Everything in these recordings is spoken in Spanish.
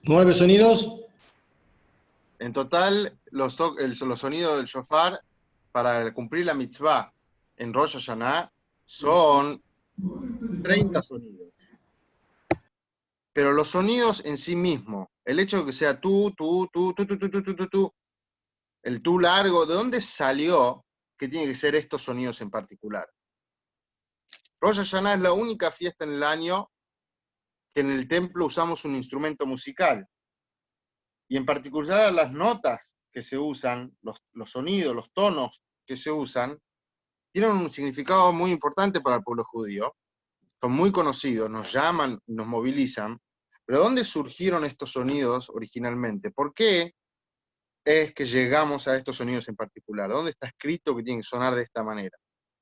¿9 sonidos? En total, los sonidos del shofar para cumplir la mitzvah en Rosh Hashanah son 30 sonidos. Pero los sonidos en sí mismos, el hecho de que sea tú, el tú largo, ¿de dónde salió que tiene que ser estos sonidos en particular? Rosh Hashanah es la única fiesta en el año que en el templo usamos un instrumento musical. Y en particular las notas que se usan, los sonidos, los tonos que se usan, tienen un significado muy importante para el pueblo judío. Son muy conocidos, nos llaman, nos movilizan. Pero ¿dónde surgieron estos sonidos originalmente? ¿Por qué es que llegamos a estos sonidos en particular? ¿Dónde está escrito que tienen que sonar de esta manera?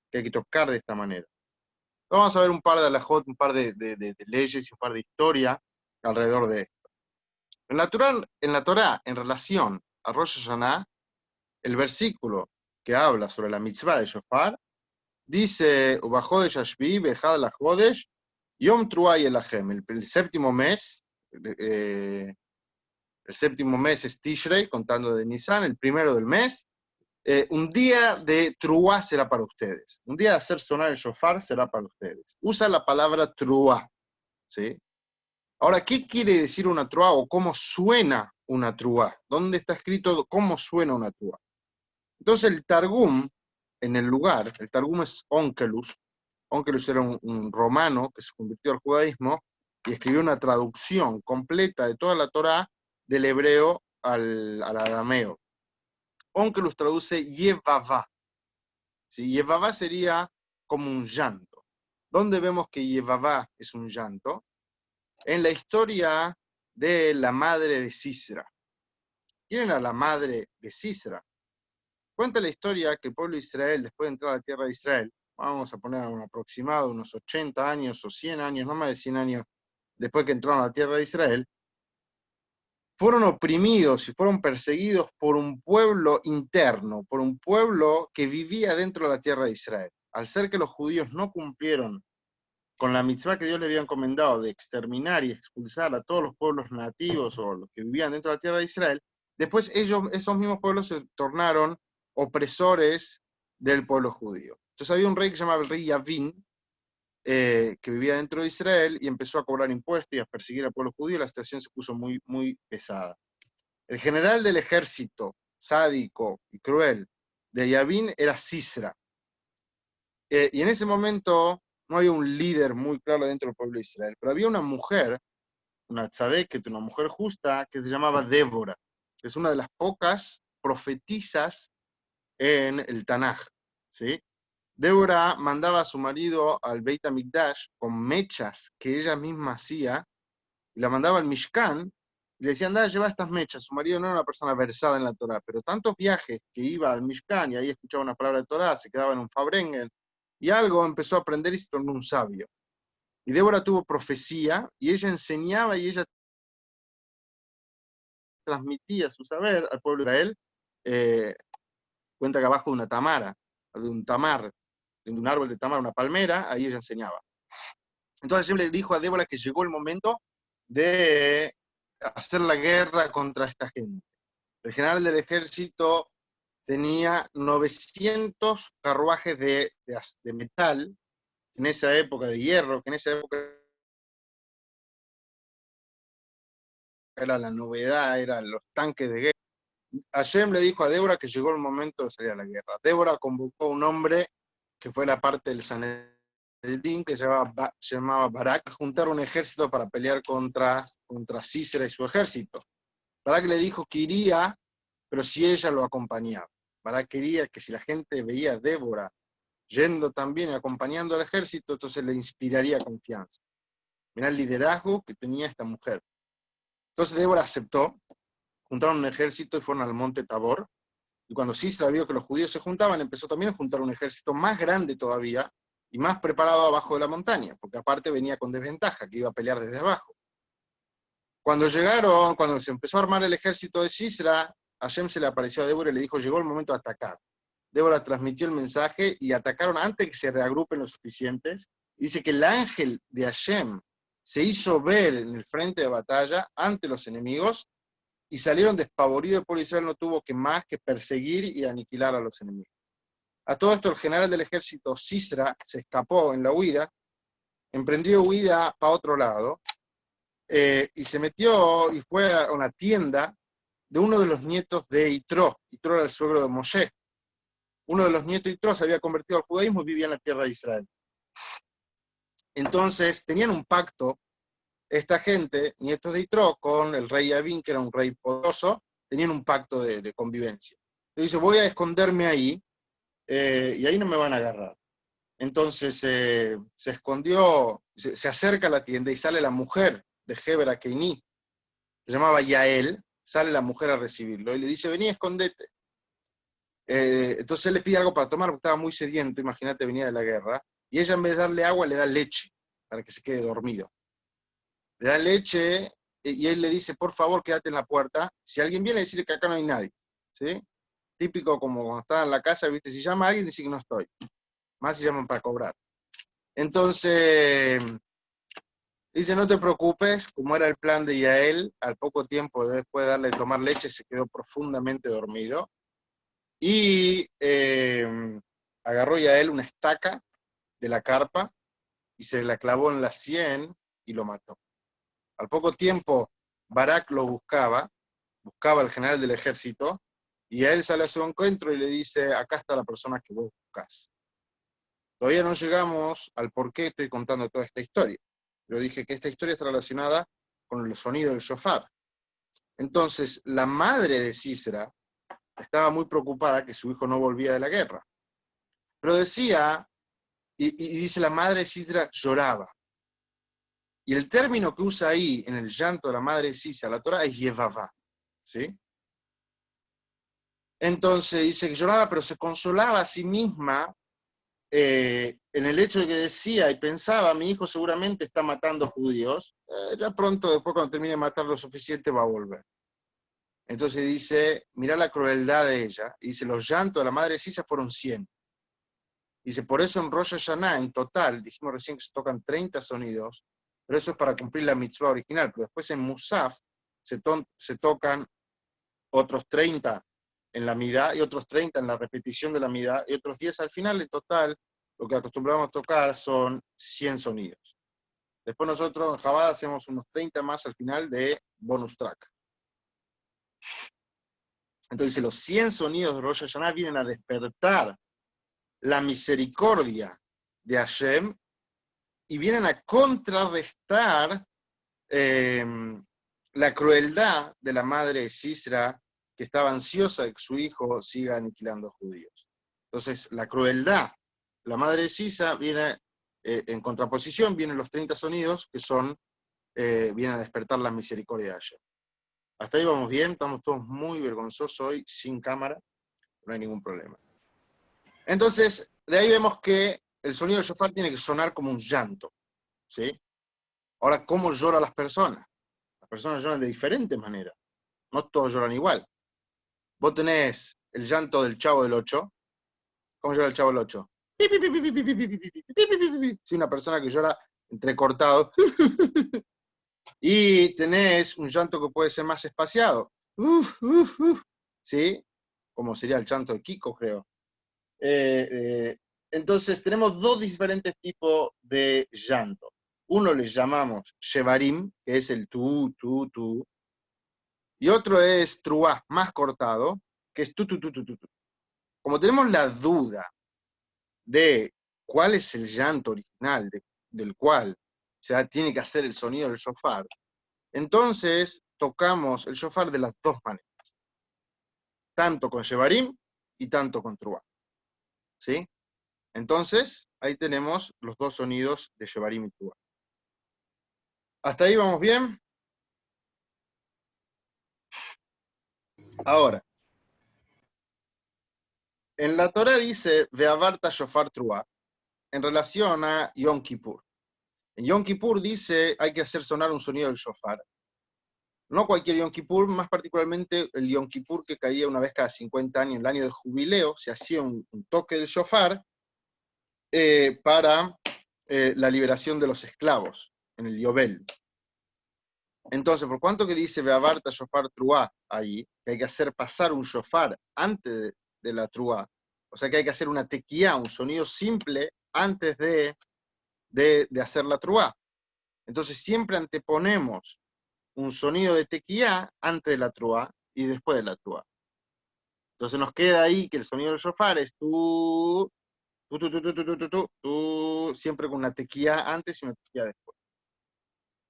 Que hay que tocar de esta manera. Vamos a ver un par de alajot, un par de leyes y un par de historia alrededor de esto. En la Torá, en relación a Rosh Hashanah, el versículo que habla sobre la mitzvah de Shofar, dice, Ubajodesh Ashvi, Bejad la Jodesh, Yom Truay Elahem, el séptimo mes, el séptimo mes es Tishrei, contando de Nisan, el primero del mes, un día de Truá será para ustedes, un día de hacer sonar el shofar será para ustedes. Usa la palabra Truá, ¿sí? Ahora, ¿qué quiere decir una Truá o cómo suena una Truá? ¿Dónde está escrito cómo suena una Truá? Entonces el Targum, en el lugar, el Targum es Onkelos. Onkelos era un romano que se convirtió al judaísmo y escribió una traducción completa de toda la Torá del hebreo al arameo. Onkelos traduce Yevavá. ¿Sí? Yevavá sería como un llanto. ¿Dónde vemos que Yevavá es un llanto? En la historia de la madre de Sisra. ¿Quién era la madre de Sisra? Cuenta la historia que el pueblo de Israel, después de entrar a la tierra de Israel, vamos a poner un aproximado, unos 80 años o 100 años, no más de 100 años después que entraron a la tierra de Israel, fueron oprimidos y fueron perseguidos por un pueblo interno, por un pueblo que vivía dentro de la tierra de Israel. Al ser que los judíos no cumplieron con la mitzvah que Dios le había encomendado de exterminar y expulsar a todos los pueblos nativos o los que vivían dentro de la tierra de Israel, después esos mismos pueblos se tornaron opresores del pueblo judío. Entonces había un rey que se llamaba el rey Yavín, que vivía dentro de Israel y empezó a cobrar impuestos y a perseguir al pueblo judío. La situación se puso muy, muy pesada. El general del ejército, sádico y cruel de Yavín era Sisra. Y en ese momento no había un líder muy claro dentro del pueblo de Israel, pero había una mujer, una tzadeket, una mujer justa, que se llamaba Débora, que es una de las pocas profetisas en el Tanaj, ¿sí? Débora mandaba a su marido al Beit HaMikdash con mechas que ella misma hacía, y la mandaba al Mishkan, y le decía, anda, lleva estas mechas. Su marido no era una persona versada en la Torah, pero tantos viajes que iba al Mishkan y ahí escuchaba una palabra de Torah, se quedaba en un Fabrengen, y algo empezó a aprender y se tornó un sabio. Y Débora tuvo profecía, y ella enseñaba y ella transmitía su saber al pueblo de Israel. eh, Cuenta que abajo de una tamara, de un tamar, de un árbol de tamar, una palmera, ahí ella enseñaba. Entonces él le dijo a Débora que llegó el momento de hacer la guerra contra esta gente. El general del ejército tenía 900 carruajes de metal, en esa época de hierro, que en esa época era la novedad, eran los tanques de guerra. Hashem le dijo a Débora que llegó el momento de salir a la guerra. Débora convocó a un hombre que fue la parte del Sanedrín, que se llamaba Barak, a juntar un ejército para pelear contra Sisera y su ejército. Barak le dijo que iría, pero si ella lo acompañaba. Barak quería que si la gente veía a Débora yendo también y acompañando al ejército, entonces le inspiraría confianza. Mirá el liderazgo que tenía esta mujer. Entonces Débora aceptó, juntaron un ejército y fueron al monte Tabor. Y cuando Sisera vio que los judíos se juntaban, empezó también a juntar un ejército más grande todavía y más preparado abajo de la montaña, porque aparte venía con desventaja, que iba a pelear desde abajo. Cuando se empezó a armar el ejército de Sisera, Hashem se le apareció a Débora y le dijo, llegó el momento de atacar. Débora transmitió el mensaje y atacaron antes que se reagrupen los suficientes. Dice que el ángel de Hashem se hizo ver en el frente de batalla ante los enemigos y salieron despavoridos. El pueblo de Israel no tuvo que más que perseguir y aniquilar a los enemigos. A todo esto, el general del ejército, Sisra, se escapó en la huida, emprendió huida para otro lado, y se metió y fue a una tienda de uno de los nietos de Yitro. Yitro era el suegro de Moshe. Uno de los nietos de Yitro se había convertido al judaísmo y vivía en la tierra de Israel. Entonces tenían un pacto, esta gente, nietos de Yitro, con el rey Yavin, que era un rey poderoso, tenían un pacto de convivencia. Entonces dice, voy a esconderme ahí, y ahí no me van a agarrar. Entonces se escondió, se acerca a la tienda y sale la mujer de Heber Akeini, se llamaba Yael, sale la mujer a recibirlo y le dice, vení, escondete. Entonces él le pide algo para tomar porque estaba muy sediento, imagínate, venía de la guerra, y ella en vez de darle agua le da leche para que se quede dormido. Le da leche y él le dice, por favor, quédate en la puerta, si alguien viene, decirle que acá no hay nadie. ¿Sí? Típico como cuando estaba en la casa, ¿viste? Si llama a alguien, dice que no estoy. Más si llaman para cobrar. Entonces, dice, no te preocupes, como era el plan de Yael, al poco tiempo después de darle de tomar leche, se quedó profundamente dormido. Y agarró Yael una estaca de la carpa y se la clavó en la sien y lo mató. Al poco tiempo, Barak lo buscaba al general del ejército, y a él sale a su encuentro y le dice, acá está la persona que vos buscás. Todavía no llegamos al por qué estoy contando toda esta historia. Yo dije que esta historia está relacionada con el sonido del shofar. Entonces, la madre de Sisera estaba muy preocupada que su hijo no volvía de la guerra. Pero decía, y dice la madre de Sisera lloraba. Y el término que usa ahí en el llanto de la madre de Sisera, la Torah, es Yevavá. ¿Sí? Entonces dice que lloraba, pero se consolaba a sí misma en el hecho de que decía y pensaba, mi hijo seguramente está matando judíos, ya pronto, después cuando termine de matar lo suficiente, va a volver. Entonces dice, mira la crueldad de ella, y dice, los llantos de la madre de Sisa fueron 100. Dice, por eso en Rosh Hashanah, en total, dijimos recién que se tocan 30 sonidos, pero eso es para cumplir la mitzvah original, pero después en Musaf se tocan otros 30 en la midá y otros 30 en la repetición de la midá y otros 10 al final. En total, lo que acostumbramos a tocar son 100 sonidos. Después nosotros en Jabad hacemos unos 30 más al final de bonus track. Entonces los 100 sonidos de Rosh Hashanah vienen a despertar la misericordia de Hashem y vienen a contrarrestar la crueldad de la madre de Sisra, que estaba ansiosa de que su hijo siga aniquilando judíos. Entonces, la crueldad, la madre de Sisa viene en contraposición, vienen los 30 sonidos que son, vienen a despertar la misericordia de Hashem. Hasta ahí vamos bien, estamos todos muy vergonzosos hoy, sin cámara, no hay ningún problema. Entonces, de ahí vemos que el sonido del shofar tiene que sonar como un llanto, ¿sí? Ahora, ¿cómo lloran las personas? Las personas lloran de diferentes maneras, no todos lloran igual. Vos tenés el llanto del Chavo del 8. ¿Cómo llora el Chavo del 8? Sí, una persona que llora entrecortado. Y tenés un llanto que puede ser más espaciado. ¿Sí? Como sería el llanto de Kiko, creo. Entonces, tenemos dos diferentes tipos de llanto. Uno le llamamos Shevarim, que es el tu, tu, tu. Y otro es Truá, más cortado, que es tu, tu, tu, tu, tu. Como tenemos la duda de cuál es el llanto original del cual se tiene que hacer el sonido del shofar, entonces tocamos el shofar de las dos maneras, tanto con Shevarim y tanto con Truá. ¿Sí? Entonces, ahí tenemos los dos sonidos de Shevarim y Truá. ¿Hasta ahí vamos bien? Ahora, en la Torah dice, Ve'avarta shofar Truá, en relación a Yom Kippur. En Yom Kippur dice, hay que hacer sonar un sonido del shofar. No cualquier Yom Kippur, más particularmente el Yom Kippur que caía una vez cada 50 años, en el año del jubileo, se hacía un toque del shofar para la liberación de los esclavos. en el Yobel. Entonces, por cuanto que dice Beabarta Shofar Truá ahí, que hay que hacer pasar un shofar antes de la Truá, o sea que hay que hacer una tequía, un sonido simple, antes de hacer la Truá. Entonces siempre anteponemos un sonido de tequía antes de la Truá y después de la Truá. Entonces nos queda ahí que el sonido del shofar es tú, siempre con una tequía antes y una tequía después.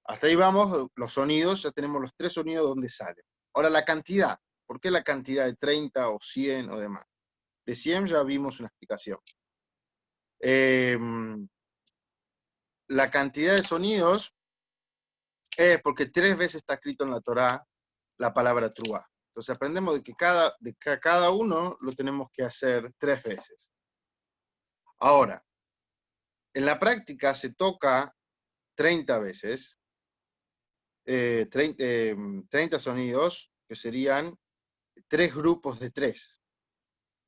Hasta ahí vamos, los sonidos, ya tenemos los 3 sonidos donde salen. Ahora la cantidad, ¿por qué la cantidad de 30 o 100 o demás? De 100 ya vimos una explicación. La cantidad de sonidos es porque 3 veces está escrito en la Torá la palabra truá. Entonces aprendemos de que cada uno lo tenemos que hacer 3 veces. Ahora, en la práctica se toca 30 veces, 30 sonidos, que serían 3 grupos de 3.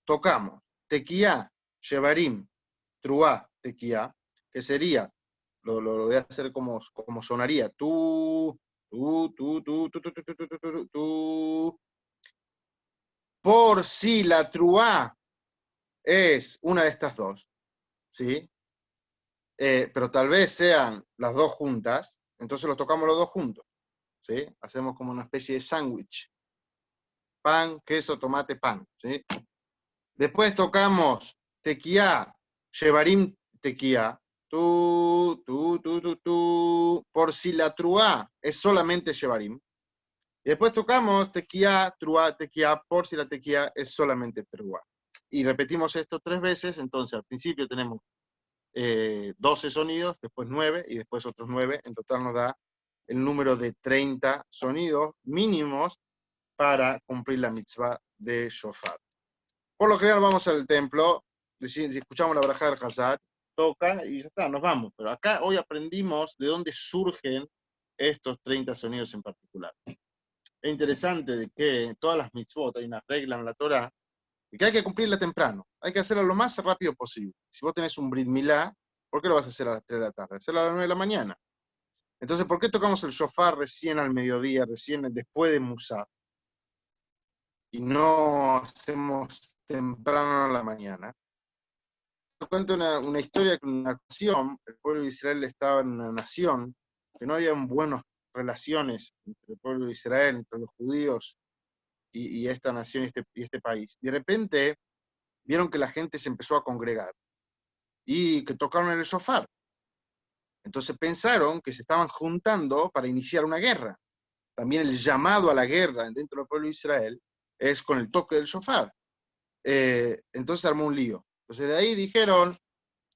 Tocamos tequía, shevarim, truá, tequía, que sería, lo voy a hacer como sonaría, tú. Por si la truá es una de estas dos, ¿sí? Pero tal vez sean las dos juntas, entonces los tocamos los dos juntos, ¿sí? Hacemos como una especie de sándwich. Pan, queso, tomate, pan, ¿sí? Después tocamos tequía, shevarim tequía, por si la truá es solamente shevarim. Y después tocamos tequía, truá, tequía, por si la tequía es solamente truá. Y repetimos esto 3 veces, entonces al principio tenemos 12 sonidos, después 9 y después otros 9. En total nos da el número de 30 sonidos mínimos para cumplir la mitzvah de shofar. Por lo general vamos al templo, si escuchamos la braja del Hazar, toca y ya está, nos vamos. Pero acá hoy aprendimos de dónde surgen estos 30 sonidos en particular. Es interesante de que en todas las mitzvot hay una regla en la Torah y que hay que cumplirla temprano. Hay que hacerla lo más rápido posible. Si vos tenés un Brit Milá, ¿por qué lo vas a hacer a las 3 de la tarde? Hacerlo a las 9 de la mañana. Entonces, ¿por qué tocamos el shofar recién al mediodía, recién después de Musaf? Y no hacemos temprano en la mañana. Te cuento una historia que en una ocasión el pueblo de Israel estaba en una nación que no había buenas relaciones entre el pueblo de Israel, entre los judíos y esta nación y este país. De repente vieron que la gente se empezó a congregar y que tocaron el shofar. Entonces pensaron que se estaban juntando para iniciar una guerra. También el llamado a la guerra dentro del pueblo de Israel es con el toque del shofar. Entonces armó un lío. Entonces de ahí dijeron,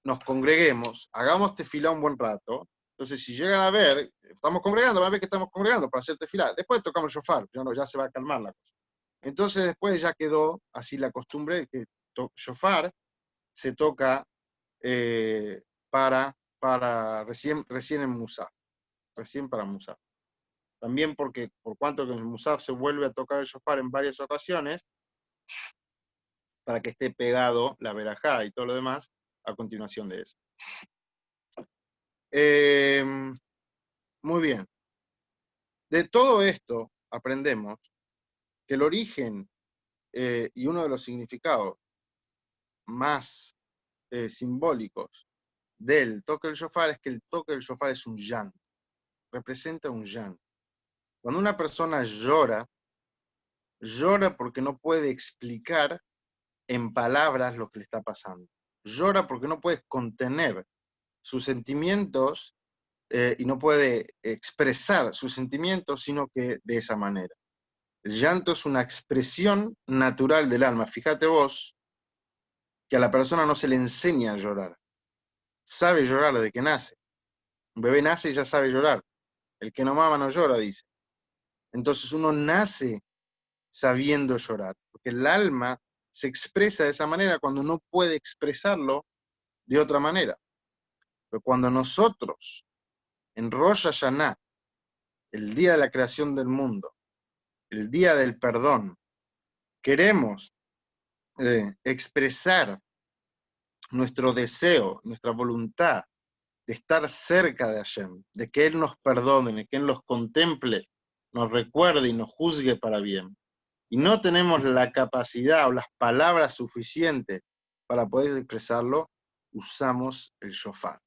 nos congreguemos, hagamos tefilá un buen rato. Entonces si llegan a ver, estamos congregando, van a ver que estamos congregando para hacer tefilá. Después tocamos el shofar, ya se va a calmar la cosa. Entonces después ya quedó así la costumbre de que shofar se toca eh, para recién en Musaf, recién para Musaf. También porque por cuanto que en Musaf se vuelve a tocar el shofar en varias ocasiones, para que esté pegado la verajá y todo lo demás a continuación de eso. Muy bien. De todo esto aprendemos que el origen y uno de los significados más simbólicos del toque del shofar es que el toque del shofar es un llanto, representa un llanto. Cuando una persona llora porque no puede explicar en palabras lo que le está pasando. Llora porque no puede contener sus sentimientos y no puede expresar sus sentimientos, sino que de esa manera. El llanto es una expresión natural del alma. Fíjate vos que a la persona no se le enseña a llorar. Sabe llorar desde que nace. Un bebé nace y ya sabe llorar. El que no mama no llora, dice. Entonces uno nace sabiendo llorar, porque el alma se expresa de esa manera cuando no puede expresarlo de otra manera. Pero cuando nosotros, en Rosh Hashanah, el día de la creación del mundo, el día del perdón, queremos expresar nuestro deseo, nuestra voluntad de estar cerca de Hashem, de que Él nos perdone, de que Él nos contemple, nos recuerde y nos juzgue para bien. Y no tenemos la capacidad o las palabras suficientes para poder expresarlo, usamos el shofar.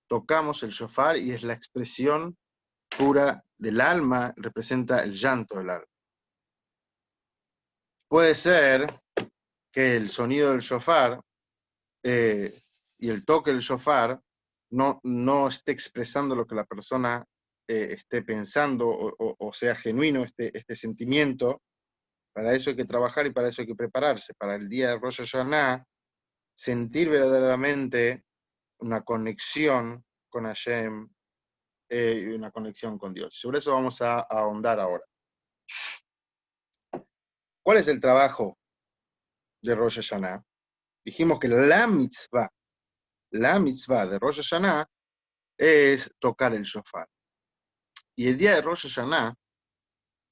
Tocamos el shofar y es la expresión pura del alma, representa el llanto del alma. Puede ser que el sonido del shofar y el toque del shofar no esté expresando lo que la persona esté pensando o sea genuino este sentimiento. Para eso hay que trabajar y para eso hay que prepararse. Para el día de Rosh Hashanah, sentir verdaderamente una conexión con Hashem y una conexión con Dios. Sobre eso vamos a ahondar ahora. ¿Cuál es el trabajo de Rosh Hashanah? Dijimos que la mitzvah de Rosh Hashanah es tocar el shofar. Y el día de Rosh Hashanah,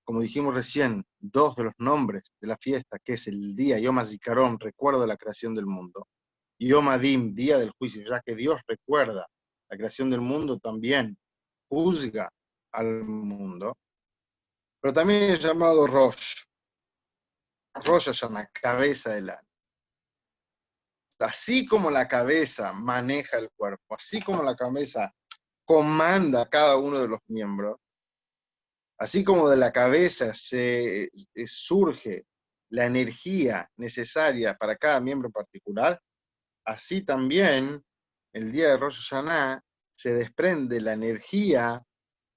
como dijimos recién, dos de los nombres de la fiesta, que es el día Yom HaZikaron, recuerdo de la creación del mundo, y Yom Adim, día del juicio, ya que Dios recuerda la creación del mundo, también juzga al mundo, pero también es llamado Rosh Hashanah, cabeza del año. Así como la cabeza maneja el cuerpo, así como la cabeza comanda a cada uno de los miembros, así como de la cabeza surge la energía necesaria para cada miembro particular, así también el día de Rosh Hashanah se desprende la energía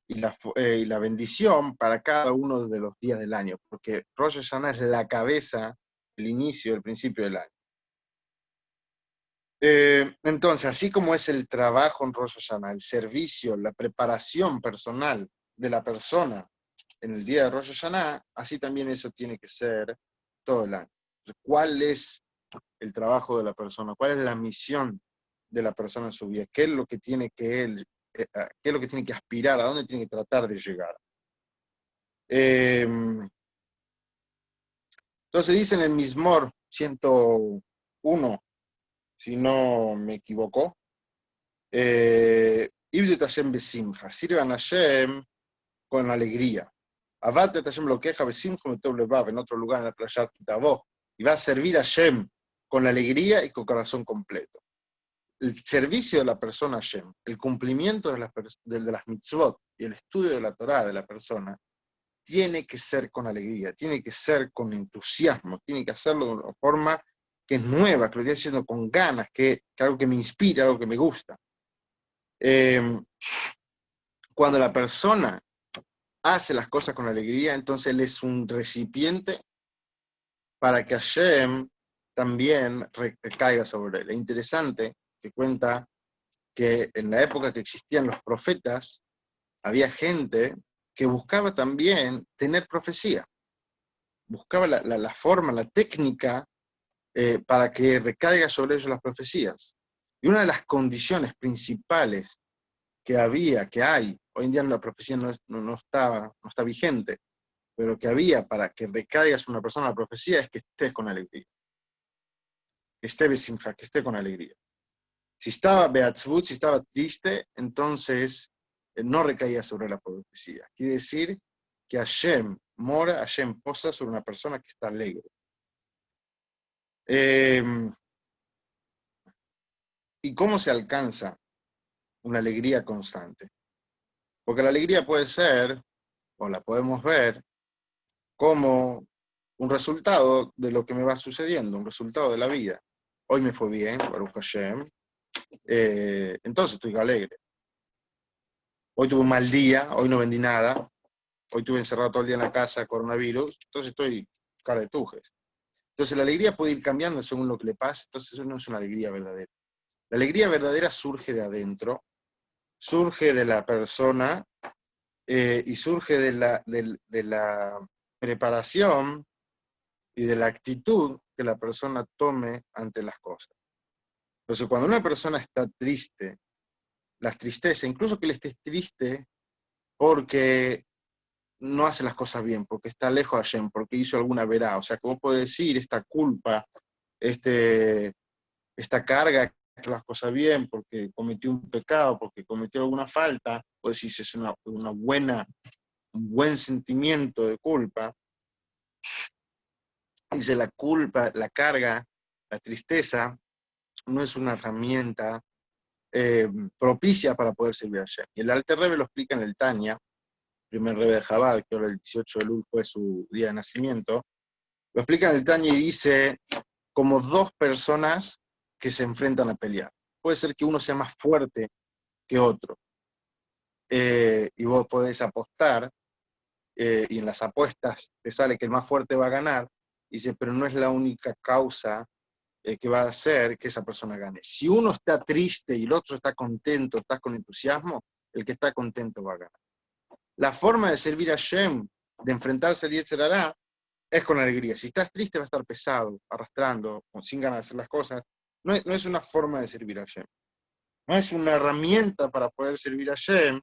y la bendición para cada uno de los días del año, porque Rosh Hashanah es la cabeza, el inicio, el principio del año. Entonces, así como es el trabajo en Rosh Hashanah, el servicio, la preparación personal de la persona en el día de Rosh Hashanah, así también eso tiene que ser todo el año. Entonces, ¿cuál es el trabajo de la persona? ¿Cuál es la misión de la persona en su vida? ¿Qué es lo que tiene que qué es lo que tiene que aspirar? ¿A dónde tiene que tratar de llegar? Entonces dice en el Mizmor 101, si no me equivoco, Ibdet Hashem besimcha, sirvan a Hashem con alegría. Abadet Hashem lo queja besimcha metov levav, en otro lugar en la playa Kitavó, y va a servir a Hashem con alegría y con corazón completo. El servicio de la persona a Hashem, el cumplimiento de las mitzvot y el estudio de la Torah de la persona, tiene que ser con alegría, tiene que ser con entusiasmo, tiene que hacerlo de una forma que es nueva, que lo estoy haciendo con ganas, que algo que me inspira, algo que me gusta. Cuando la persona hace las cosas con alegría, entonces él es un recipiente para que Hashem también recaiga sobre él. Es interesante que cuenta que en la época que existían los profetas, había gente que buscaba también tener profecía, buscaba la forma, la técnica para que recaiga sobre ellos las profecías. Y una de las condiciones principales que hay, hoy en día la profecía no está vigente, pero que había para que recaiga sobre una persona la profecía es que estés con alegría. Que esté besimcha, que esté con alegría. Si estaba beatzvut, si estaba triste, entonces no recaía sobre la profecía. Quiere decir que Hashem mora, Hashem posa sobre una persona que está alegre. ¿Y cómo se alcanza una alegría constante? Porque la alegría puede ser, o la podemos ver, como un resultado de lo que me va sucediendo, un resultado de la vida. Hoy me fue bien, Baruch Hashem, entonces estoy alegre. Hoy tuve un mal día, hoy no vendí nada, hoy estuve encerrado todo el día en la casa, coronavirus, entonces estoy cara de tujes. Entonces la alegría puede ir cambiando según lo que le pase, entonces eso no es una alegría verdadera. La alegría verdadera surge de adentro, surge de la persona y surge de la preparación y de la actitud que la persona tome ante las cosas. Entonces cuando una persona está triste, la tristeza, incluso que él esté triste porque no hace las cosas bien, porque está lejos de Hashem, porque hizo alguna verá. O sea, ¿cómo puede decir esta culpa, esta carga las cosas bien, porque cometió un pecado, porque cometió alguna falta, o si es un buen sentimiento de culpa. Dice la culpa, la carga, la tristeza, no es una herramienta propicia para poder servir a Hashem. Y el Alter Rebbe lo explica en el Tanya, primer Rebbe de Chabad, que ahora el 18 de Elul fue su día de nacimiento, lo explica en el Tanya y dice, como dos personas que se enfrentan a pelear. Puede ser que uno sea más fuerte que otro, y vos podés apostar, y en las apuestas te sale que el más fuerte va a ganar, y dice, pero no es la única causa que va a hacer que esa persona gane. Si uno está triste y el otro está contento, está con entusiasmo, el que está contento va a ganar. La forma de servir a Shem, de enfrentarse al Yetzer Hará, es con alegría. Si estás triste va a estar pesado, arrastrando, sin ganas de hacer las cosas. No es una forma de servir a Shem. No es una herramienta para poder servir a Shem,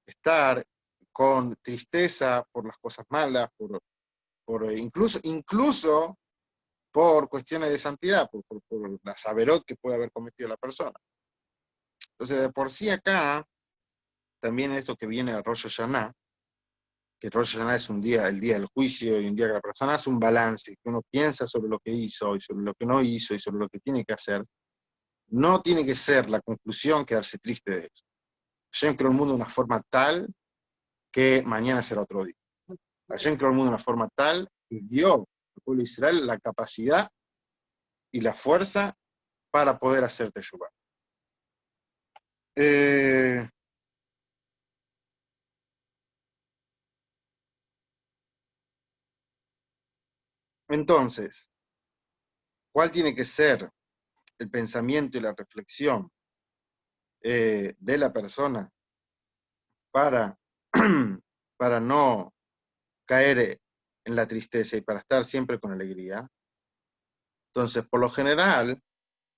estar con tristeza por las cosas malas, incluso por cuestiones de santidad, por la saberot que puede haber cometido la persona. Entonces, de por sí acá, también esto que viene a Rosh Hashanah, que Rosh Hashanah es un día, el día del juicio, y un día que la persona hace un balance, que uno piensa sobre lo que hizo, y sobre lo que no hizo, y sobre lo que tiene que hacer, no tiene que ser la conclusión quedarse triste de eso. Hashem creó el mundo de una forma tal que mañana será otro día. Hashem creó el mundo de una forma tal que dio al pueblo de Israel la capacidad y la fuerza para poder hacer teshuvah. Entonces, ¿cuál tiene que ser el pensamiento y la reflexión de la persona para, para no caer en la tristeza y para estar siempre con alegría? Entonces, por lo general,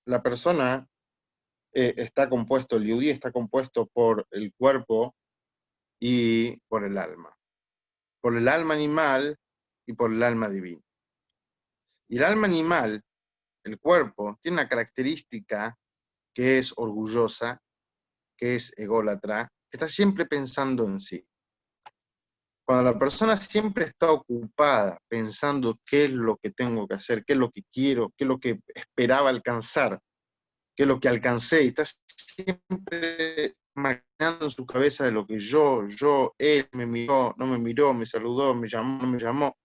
la persona está compuesto, el yudí está compuesto por el cuerpo y por el alma animal y por el alma divina. Y el alma animal, el cuerpo, tiene una característica que es orgullosa, que es ególatra, que está siempre pensando en sí. Cuando la persona siempre está ocupada pensando qué es lo que tengo que hacer, qué es lo que quiero, qué es lo que esperaba alcanzar, qué es lo que alcancé, y está siempre maquinando en su cabeza de lo que él me miró, no me miró, me saludó, me llamó, no me llamó.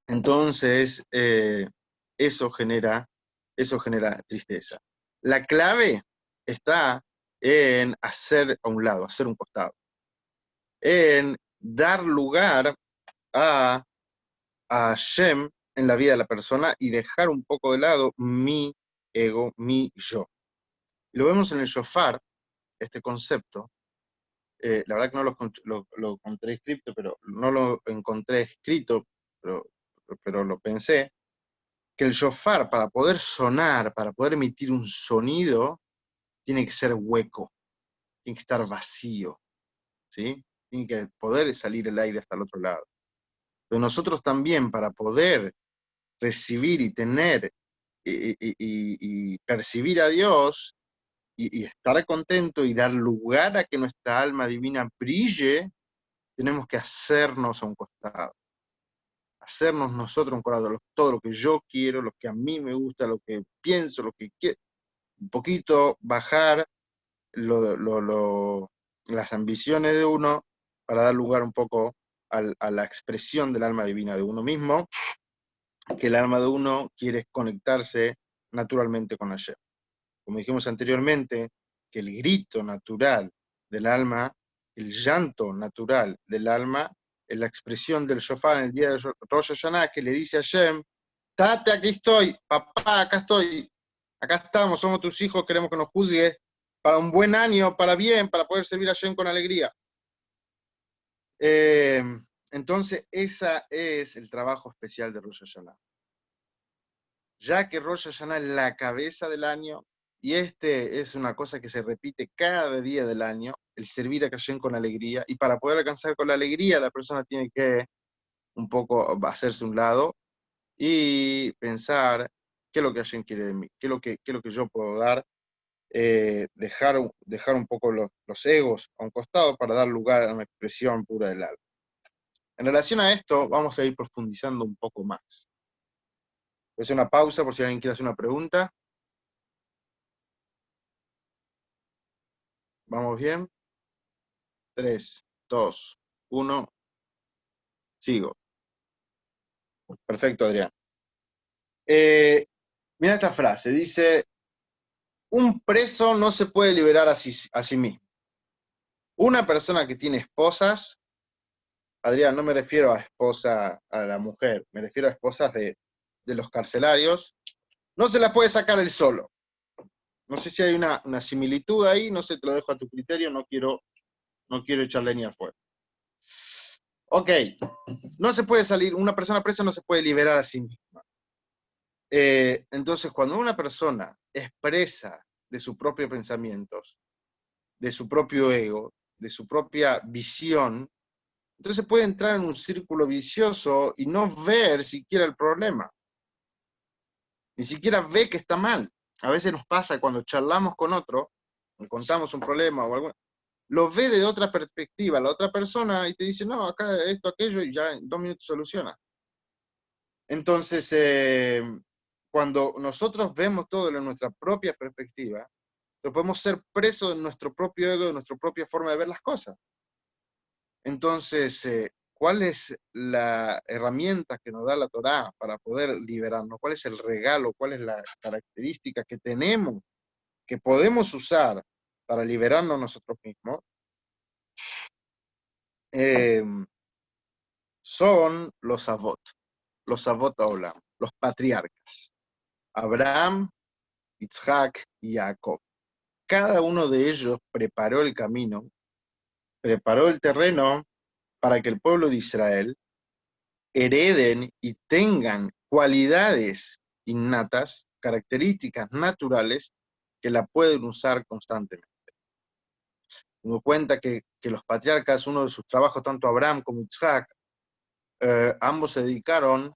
Entonces, eso genera tristeza. La clave está en hacer a un lado, hacer un costado, en dar lugar a Shem en la vida de la persona y dejar un poco de lado mi ego, mi yo. Lo vemos en el shofar, este concepto. La verdad que no lo encontré escrito, pero no lo encontré escrito, pero lo pensé, que el shofar, para poder sonar, para poder emitir un sonido, tiene que ser hueco, tiene que estar vacío, ¿sí? Tiene que poder salir el aire hasta el otro lado. Pero nosotros también, para poder recibir y tener y percibir a Dios y estar contento y dar lugar a que nuestra alma divina brille, tenemos que hacernos a un costado. Hacernos nosotros un costado, todo lo que yo quiero, lo que a mí me gusta, lo que pienso, lo que quiero. Un poquito bajar las ambiciones de uno para dar lugar un poco a la expresión del alma divina de uno mismo, que el alma de uno quiere conectarse naturalmente con Hashem. Como dijimos anteriormente, que el grito natural del alma, el llanto natural del alma, es la expresión del shofar en el día de Rosh Hashanah, que le dice a Hashem, Tate, aquí estoy, papá, acá estoy, acá estamos, somos tus hijos, queremos que nos juzgues para un buen año, para bien, para poder servir a Hashem con alegría. Entonces, ese es el trabajo especial de Rosh Hashanah. Ya que Rosh Hashanah es la cabeza del año, y este es una cosa que se repite cada día del año, el servir a Hashem con alegría, y para poder alcanzar con la alegría, la persona tiene que un poco hacerse un lado y pensar ¿Qué es lo que Hashem quiere de mí? ¿Qué es lo que yo puedo dar? Dejar un poco los egos a un costado para dar lugar a una expresión pura del alma. En relación a esto, vamos a ir profundizando un poco más. Voy a hacer una pausa por si alguien quiere hacer una pregunta. ¿Vamos bien? 3, 2, 1, sigo. Perfecto, Adrián. Mira esta frase, dice, un preso no se puede liberar a sí mismo. Una persona que tiene esposas, Adrián, no me refiero a esposa a la mujer, me refiero a esposas de los carcelarios, no se las puede sacar él solo. No sé si hay una similitud ahí, no sé, te lo dejo a tu criterio, no quiero echarle ni al fuego. Ok, no se puede salir, una persona presa no se puede liberar a sí misma. Entonces, cuando una persona expresa de sus propios pensamientos, de su propio ego, de su propia visión, entonces puede entrar en un círculo vicioso y no ver siquiera el problema. Ni siquiera ve que está mal. A veces nos pasa cuando charlamos con otro, le contamos un problema o algo, lo ve de otra perspectiva, la otra persona, y te dice, no, acá esto, aquello, y ya en 2 minutos soluciona. Entonces, cuando nosotros vemos todo en nuestra propia perspectiva, lo podemos ser presos de nuestro propio ego, de nuestra propia forma de ver las cosas. Entonces, ¿cuál es la herramienta que nos da la Torá para poder liberarnos? ¿Cuál es el regalo? ¿Cuál es la característica que tenemos, que podemos usar para liberarnos nosotros mismos? Eh, Son los avot Olam, los patriarcas, Abraham, Isaac y Jacob. Cada uno de ellos preparó el camino, preparó el terreno para que el pueblo de Israel hereden y tengan cualidades innatas, características naturales que la pueden usar constantemente. Uno cuenta que los patriarcas, uno de sus trabajos, tanto Abraham como Isaac, ambos se dedicaron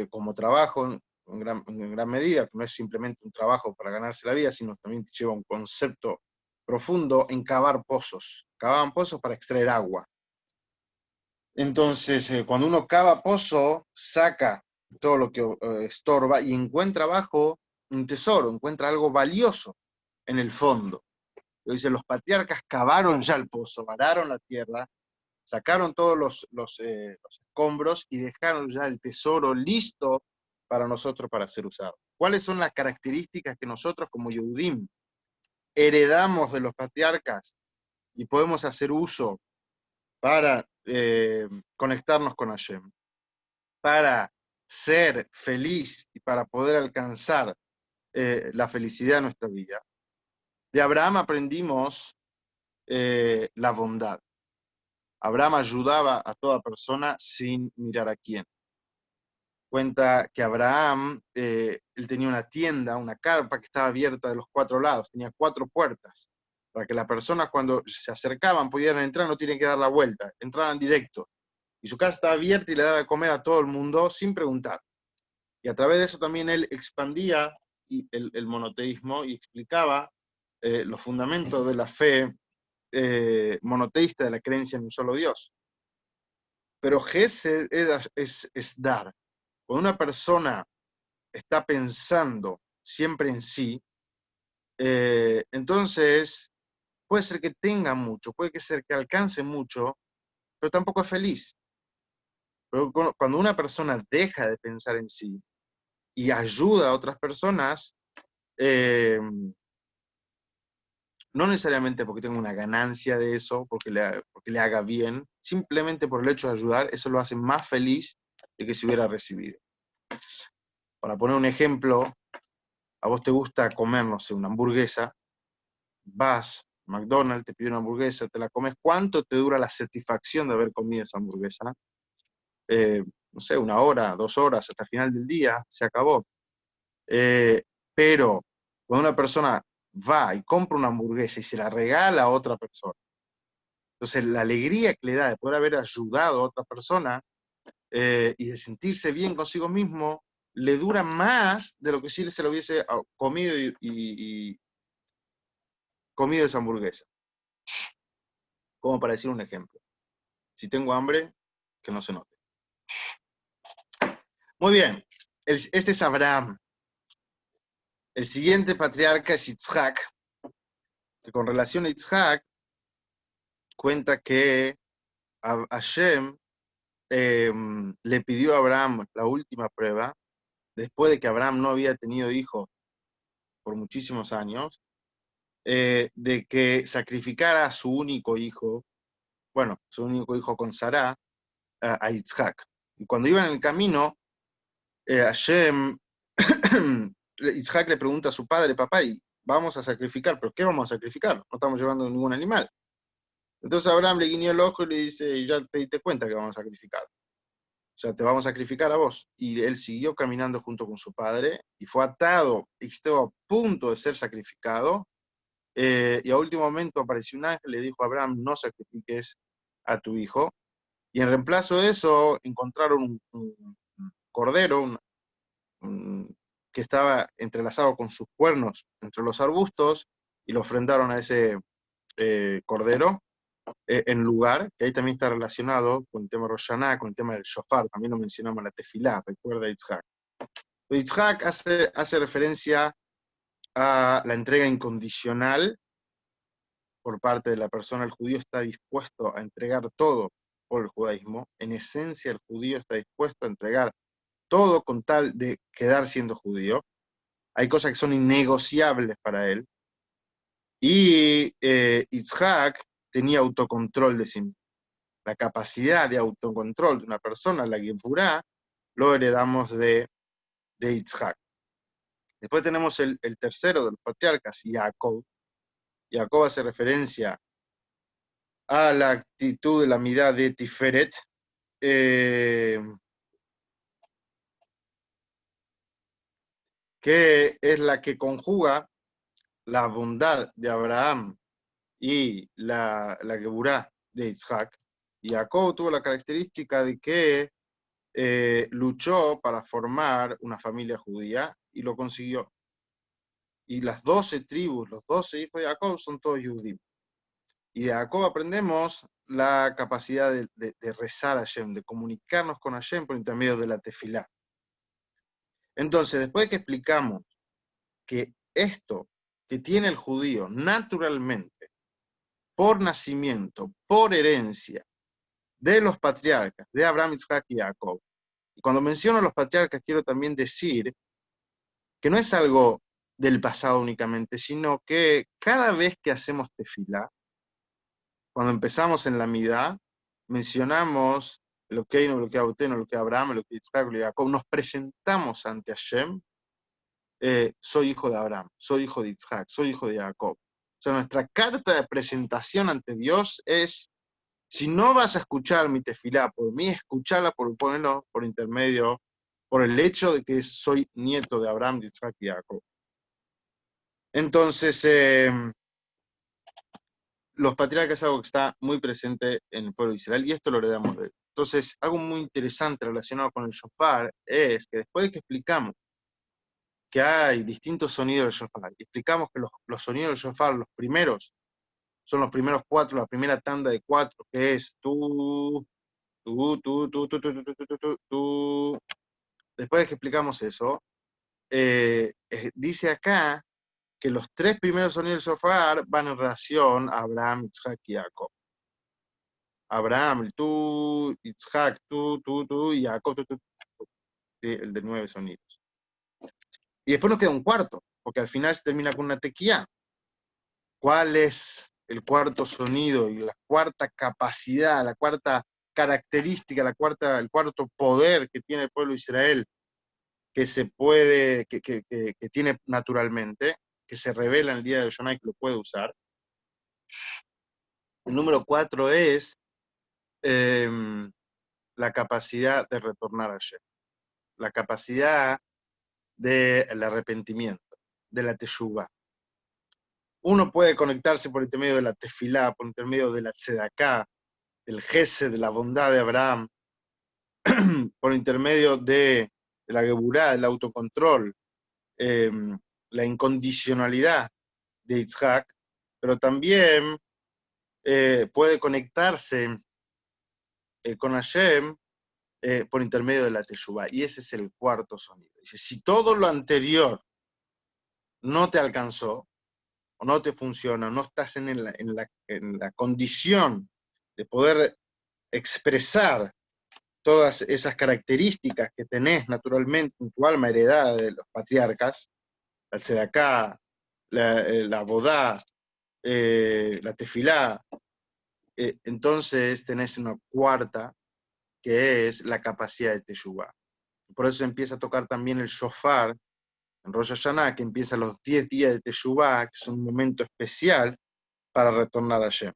como trabajo en gran medida, que no es simplemente un trabajo para ganarse la vida, sino también lleva un concepto profundo en cavar pozos. Cavaban pozos para extraer agua. Entonces, cuando uno cava pozo, saca todo lo que estorba y encuentra abajo un tesoro, encuentra algo valioso en el fondo. Lo dicen, los patriarcas cavaron ya el pozo, vararon la tierra, sacaron todos los escombros y dejaron ya el tesoro listo para nosotros para ser usado. ¿Cuáles son las características que nosotros como Yehudim heredamos de los patriarcas y podemos hacer uso para conectarnos con Hashem, para ser feliz y para poder alcanzar la felicidad de nuestra vida? De Abraham aprendimos la bondad. Abraham ayudaba a toda persona sin mirar a quién. Cuenta que Abraham, él tenía una tienda, una carpa que estaba abierta de los 4 lados, tenía 4 puertas, para que las personas cuando se acercaban pudieran entrar, no tienen que dar la vuelta, entraban directo. Y su casa estaba abierta y le daba de comer a todo el mundo sin preguntar. Y a través de eso también él expandía el monoteísmo y explicaba los fundamentos de la fe monoteísta, de la creencia en un solo Dios. Pero Gesed es dar. Cuando una persona está pensando siempre en sí, entonces puede ser que tenga mucho, puede ser que alcance mucho, pero tampoco es feliz. Pero cuando una persona deja de pensar en sí y ayuda a otras personas, eh, no necesariamente porque tenga una ganancia de eso, porque le haga bien, simplemente por el hecho de ayudar, eso lo hace más feliz de que si hubiera recibido. Para poner un ejemplo, a vos te gusta comer, no sé, una hamburguesa, vas a McDonald's, te pides una hamburguesa, te la comes, ¿cuánto te dura la satisfacción de haber comido esa hamburguesa? No sé, 1 hora, 2 horas, hasta el final del día, se acabó. Pero cuando una persona va y compra una hamburguesa y se la regala a otra persona, entonces la alegría que le da de poder haber ayudado a otra persona y de sentirse bien consigo mismo, le dura más de lo que si se lo hubiese comido comido esa hamburguesa. Como para decir un ejemplo. Si tengo hambre, que no se note. Muy bien, este es Abraham. El siguiente patriarca es Yitzhak, que con relación a Yitzhak cuenta que Hashem le pidió a Abraham la última prueba, después de que Abraham no había tenido hijos por muchísimos años, de que sacrificara a su único hijo, bueno, su único hijo con Sará, a Yitzhak. Y cuando iban en el camino, Hashem, Yitzhak le pregunta a su padre, papá, y vamos a sacrificar, ¿pero qué vamos a sacrificar? No estamos llevando ningún animal. Entonces Abraham le guiñó el ojo y le dice, ya te diste cuenta que vamos a sacrificar. O sea, te vamos a sacrificar a vos. Y él siguió caminando junto con su padre y fue atado y estuvo a punto de ser sacrificado. Y a último momento apareció un ángel y le dijo a Abraham, no sacrifiques a tu hijo. Y en reemplazo de eso encontraron un cordero que estaba entrelazado con sus cuernos entre los arbustos y lo ofrendaron a ese cordero en lugar, que ahí también está relacionado con el tema de Rosh Hashanah, con el tema del shofar, también lo mencionamos en la tefilá, recuerda Yitzhak. Yitzhak hace referencia a la entrega incondicional por parte de la persona. El judío está dispuesto a entregar todo por el judaísmo. En esencia, el judío está dispuesto a entregar todo con tal de quedar siendo judío. Hay cosas que son innegociables para él. Y Yitzhak tenía autocontrol de sí mismo. La capacidad de autocontrol de una persona, la Gevurá, lo heredamos de Yitzhak. Después tenemos el tercero de los patriarcas, Jacob. Jacob hace referencia a la actitud de la midá de Tiferet, que es la que conjuga la bondad de Abraham y la Geburá de Yitzhak. Y Jacob tuvo la característica de que luchó para formar una familia judía y lo consiguió. Y las 12 tribus, los 12 hijos de Jacob son todos judíos. Y de Jacob aprendemos la capacidad de rezar a Hashem, de comunicarnos con Hashem por intermedio de la tefilá. Entonces, después de que explicamos que esto que tiene el judío naturalmente, por nacimiento, por herencia, de los patriarcas, de Abraham, Isaac y Jacob. Y cuando menciono a los patriarcas, quiero también decir que no es algo del pasado únicamente, sino que cada vez que hacemos tefilá, cuando empezamos en la midá, mencionamos lo que Uteno, lo que Abraham, lo que Isaac, lo que Jacob, nos presentamos ante Hashem, soy hijo de Abraham, soy hijo de Isaac, soy hijo de Jacob. O sea, nuestra carta de presentación ante Dios es, si no vas a escuchar mi tefilá por mí, escuchala ponerlo por intermedio, por el hecho de que soy nieto de Abraham, de Isaac y Jacob. Entonces, los patriarcas es algo que está muy presente en el pueblo de Israel y esto lo heredamos de él. Entonces, algo muy interesante relacionado con el shofar es que después de que explicamos que hay distintos sonidos del shofar, y explicamos que los sonidos del shofar, los primeros, son los primeros 4, la primera tanda de 4, que es tú. Después de que explicamos eso, dice acá que los 3 primeros sonidos del shofar van en relación a Abraham, Isaac y Jacob. Abraham, el tú, Isaac, tú, y Jacob, sí, el de 9 sonidos. Y después nos queda un cuarto, porque al final se termina con una tequía. ¿Cuál es el cuarto sonido y la cuarta capacidad, la cuarta característica, el cuarto poder que tiene el pueblo de Israel, que se puede, que tiene naturalmente, que se revela en el día de Yonai, que lo puede usar? El número 4 es la capacidad de retornar a Hashem, la capacidad del arrepentimiento, de la teshuvah. Uno puede conectarse por intermedio de la tefilá, por intermedio de la tzedaká, del gesed, de la bondad de Abraham, por intermedio de la geburá, el autocontrol, la incondicionalidad de Yitzhak, pero también puede conectarse con Hashem por intermedio de la Teshuvah. Y ese es el cuarto sonido. Dice, si todo lo anterior no te alcanzó, o no te funciona, no estás en la condición de poder expresar todas esas características que tenés naturalmente en tu alma heredada de los patriarcas, la tzedaká, la bodá, la tefilá, entonces tenés una cuarta, que es la capacidad de teshuvah. Por eso empieza a tocar también el shofar en Rosh Hashanah, que empieza los 10 días de teshuvah, que es un momento especial para retornar a Hashem.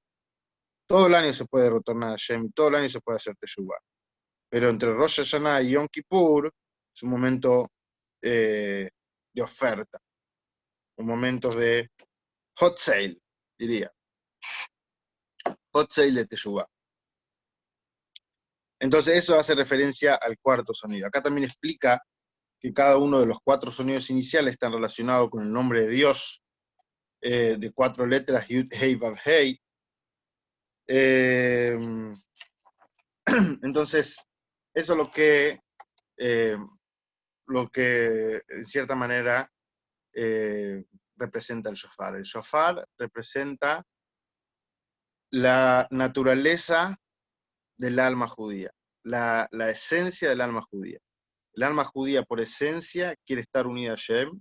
Todo el año se puede retornar a Hashem, todo el año se puede hacer teshuvah. Pero entre Rosh Hashanah y Yom Kippur es un momento de oferta, un momento de hot sale, diría. Hot sale de teshuvah. Entonces eso hace referencia al cuarto sonido. Acá también explica que cada uno de los 4 sonidos iniciales están relacionados con el nombre de Dios, de 4 letras, Yud, Hei, Vav, Hei. Entonces, eso es lo que en cierta manera representa el shofar. El shofar representa la naturaleza del alma judía, la esencia del alma judía. El alma judía por esencia quiere estar unida a Hashem,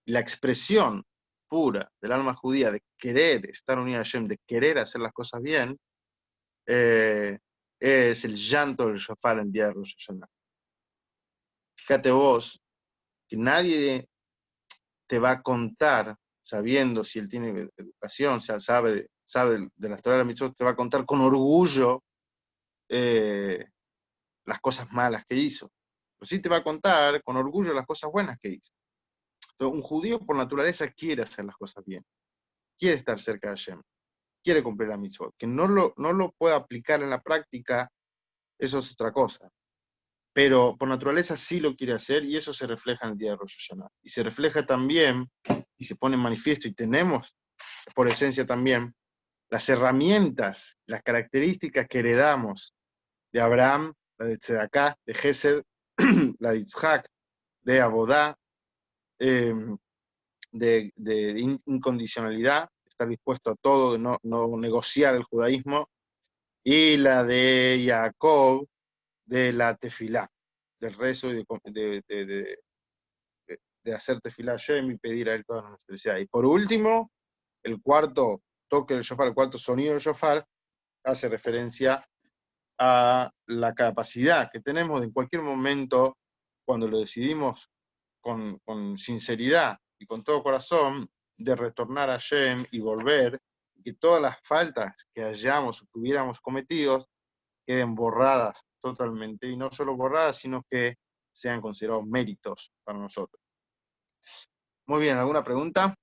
y la expresión pura del alma judía de querer estar unida a Hashem, de querer hacer las cosas bien, es el llanto del shofar en día de Rosh Hashanah. Fíjate vos que nadie te va a contar, sabiendo si él tiene educación, o sea, sabe de las Torah de Mitzvot, te va a contar con orgullo las cosas malas que hizo. Pero sí te va a contar con orgullo las cosas buenas que hizo. Entonces, un judío por naturaleza quiere hacer las cosas bien, quiere estar cerca de Hashem, quiere cumplir la mitzvot. Que no lo pueda aplicar en la práctica, eso es otra cosa. Pero por naturaleza sí lo quiere hacer, y eso se refleja en el día de Rosh Hashanah. Y se refleja también, y se pone en manifiesto, y tenemos por esencia también, las herramientas, las características que heredamos de Abraham, la de Tzedaká, de Gesed, la de Yitzhak, de Abodá, de incondicionalidad, estar dispuesto a todo, de no negociar el judaísmo, y la de Jacob, de la tefilá, del rezo y de hacer tefilá a Hashem y pedir a él toda nuestra necesidad. Y por último, el cuarto toque del shofar, el cuarto sonido del shofar, hace referencia a la capacidad que tenemos de en cualquier momento, cuando lo decidimos con sinceridad y con todo corazón, de retornar a Hashem y volver, y que todas las faltas que hayamos o que hubiéramos cometido queden borradas totalmente, y no solo borradas, sino que sean considerados méritos para nosotros. Muy bien, ¿alguna pregunta?